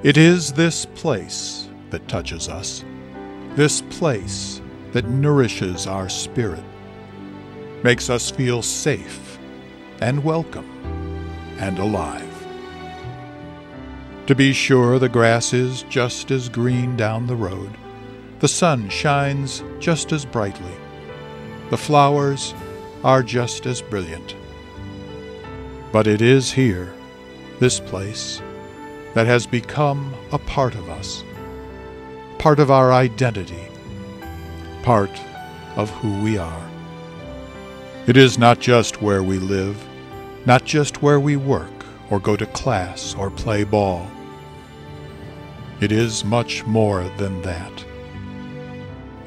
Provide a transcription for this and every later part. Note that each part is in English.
It is this place that touches us, this place that nourishes our spirit, makes us feel safe and welcome and alive. To be sure, the grass is just as green down the road, the sun shines just as brightly, the flowers are just as brilliant. But it is here, this place, that has become a part of us, part of our identity, part of who we are. It is not just where we live, not just where we work or go to class or play ball. It is much more than that.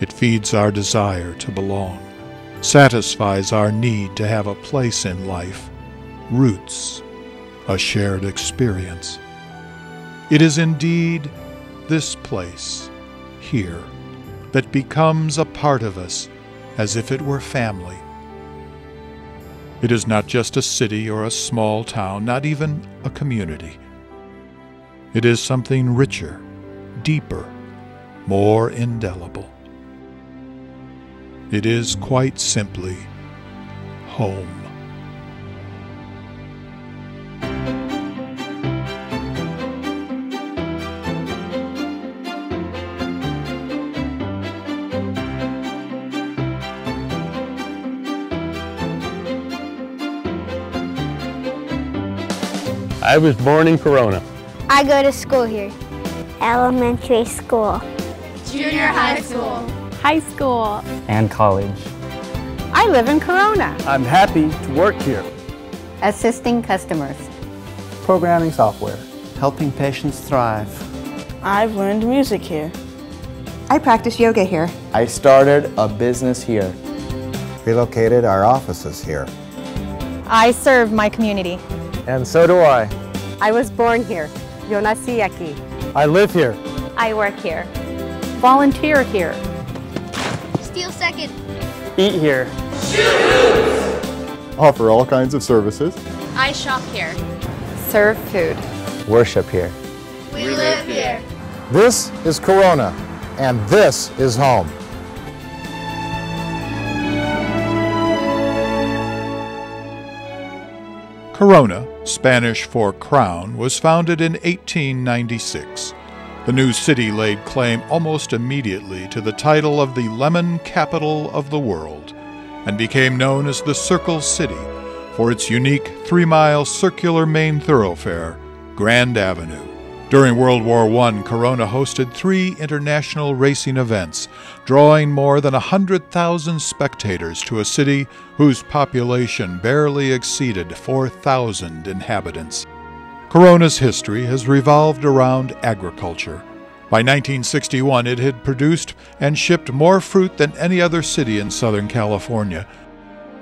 It feeds our desire to belong, satisfies our need to have a place in life, roots, a shared experience. It is indeed this place, here, that becomes a part of us as if it were family. It is not just a city or a small town, not even a community. It is something richer, deeper, more indelible. It is quite simply home. I was born in Corona. I go to school here. Elementary school. Junior high school. High school. And college. I live in Corona. I'm happy to work here. Assisting customers. Programming software. Helping patients thrive. I've learned music here. I practice yoga here. I started a business here. Relocated our offices here. I serve my community. And so do I. I was born here. Yo nací aquí. I live here. I work here. Volunteer here. Steal second. Eat here. Offer all kinds of services. I shop here. Serve food. Worship here. We live here. This is Corona, and this is home. Corona, Spanish for crown, was founded in 1896. The new city laid claim almost immediately to the title of the lemon capital of the world and became known as the Circle City for its unique 3-mile circular main thoroughfare, Grand Avenue. During World War I, Corona hosted 3 international racing events, drawing more than 100,000 spectators to a city whose population barely exceeded 4,000 inhabitants. Corona's history has revolved around agriculture. By 1961, it had produced and shipped more fruit than any other city in Southern California.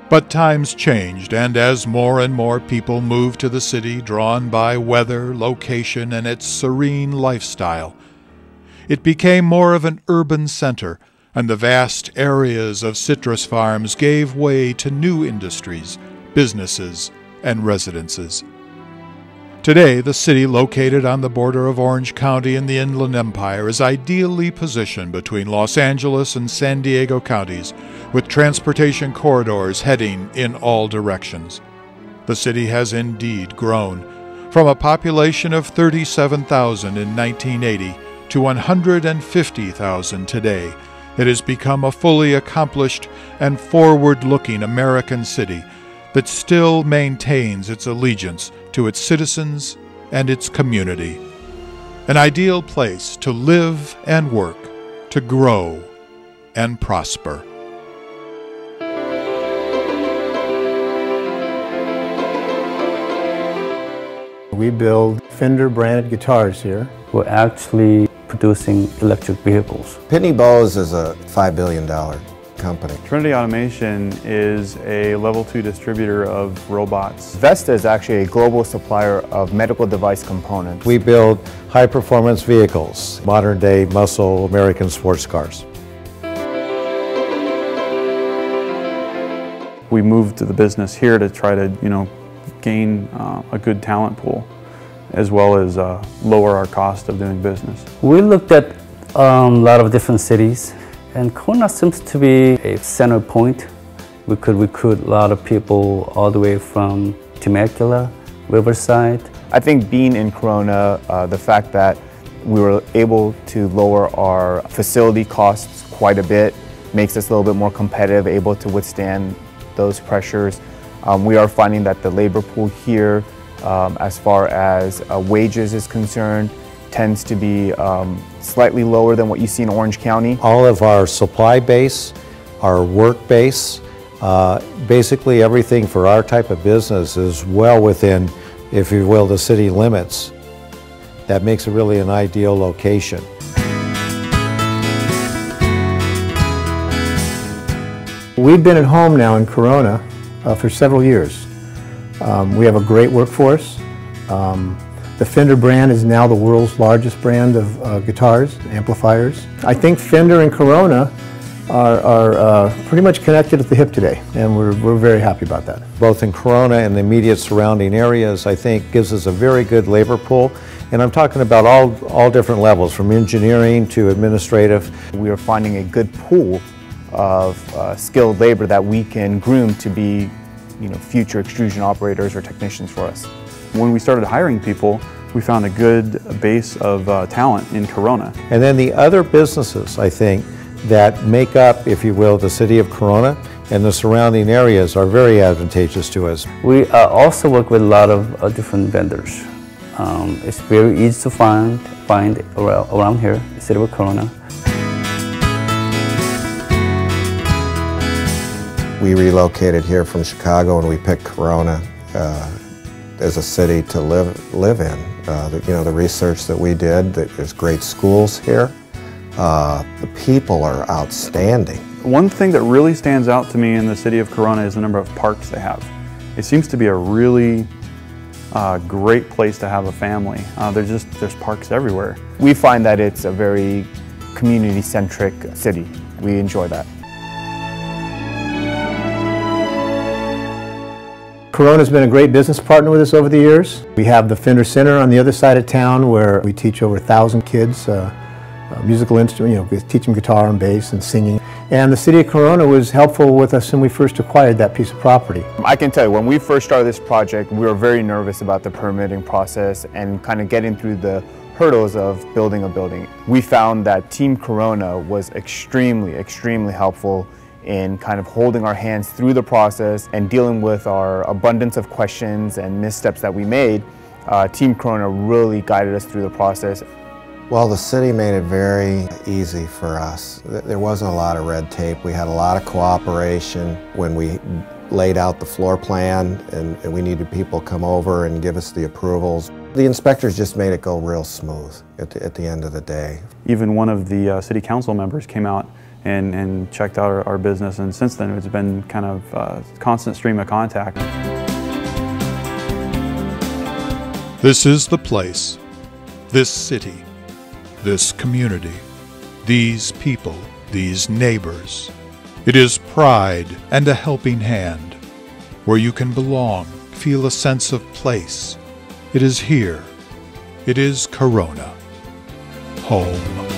But times changed, and as more and more people moved to the city, drawn by weather, location, and its serene lifestyle, it became more of an urban center, and the vast areas of citrus farms gave way to new industries, businesses, and residences. Today, the city, located on the border of Orange County in the Inland Empire, is ideally positioned between Los Angeles and San Diego counties, with transportation corridors heading in all directions. The city has indeed grown, from a population of 37,000 in 1980 to 150,000 today. It has become a fully accomplished and forward-looking American city that still maintains its allegiance to its citizens and its community. An ideal place to live and work, to grow and prosper. We build Fender branded guitars here. We're actually producing electric vehicles. Pitney Bowes is a $5 billion company. Trinity Automation is a level 2 distributor of robots. Vesta is actually a global supplier of medical device components. We build high-performance vehicles, modern-day muscle American sports cars. We moved to the business here to try to, gain a good talent pool. as well as lower our cost of doing business. We looked at a lot of different cities, and Corona seems to be a center point. We could recruit a lot of people all the way from Temecula, Riverside. I think being in Corona, the fact that we were able to lower our facility costs quite a bit makes us a little bit more competitive, able to withstand those pressures. We are finding that the labor pool here, as far as wages is concerned, tends to be slightly lower than what you see in Orange County. All of our supply base, our work base, basically everything for our type of business is well within, if you will, the city limits. That makes it really an ideal location. We've been at home now in Corona for several years. We have a great workforce. The Fender brand is now the world's largest brand of guitars, amplifiers. I think Fender and Corona are pretty much connected at the hip today, and we're very happy about that. Both in Corona and the immediate surrounding areas, I think gives us a very good labor pool. And I'm talking about all different levels, from engineering to administrative. We are finding a good pool of skilled labor that we can groom to be, future extrusion operators or technicians for us. When we started hiring people, we found a good base of talent in Corona. And then the other businesses, I think, that make up, if you will, the city of Corona and the surrounding areas are very advantageous to us. We also work with a lot of different vendors. It's very easy to find around here, the city of Corona. We relocated here from Chicago and we picked Corona as a city to live in. The research that we did, there's great schools here. The people are outstanding. One thing that really stands out to me in the city of Corona is the number of parks they have. It seems to be a really great place to have a family. There's parks everywhere. We find that it's a very community-centric city. We enjoy that. Corona's been a great business partner with us over the years. We have the Fender Center on the other side of town where we teach over 1,000 kids musical instrument, we teach them guitar and bass and singing. And the city of Corona was helpful with us when we first acquired that piece of property. I can tell you, when we first started this project, we were very nervous about the permitting process and kind of getting through the hurdles of building a building. We found that Team Corona was extremely helpful in kind of holding our hands through the process and dealing with our abundance of questions and missteps that we made. Team Corona really guided us through the process. Well, the city made it very easy for us. There wasn't a lot of red tape. We had a lot of cooperation when we laid out the floor plan and we needed people to come over and give us the approvals. The inspectors just made it go real smooth at the end of the day. Even one of the city council members came out and checked out our business, and since then it's been kind of a constant stream of contact. This is the place, this city, this community, these people, these neighbors. It is pride and a helping hand, where you can belong, feel a sense of place. It is here. It is Corona, home.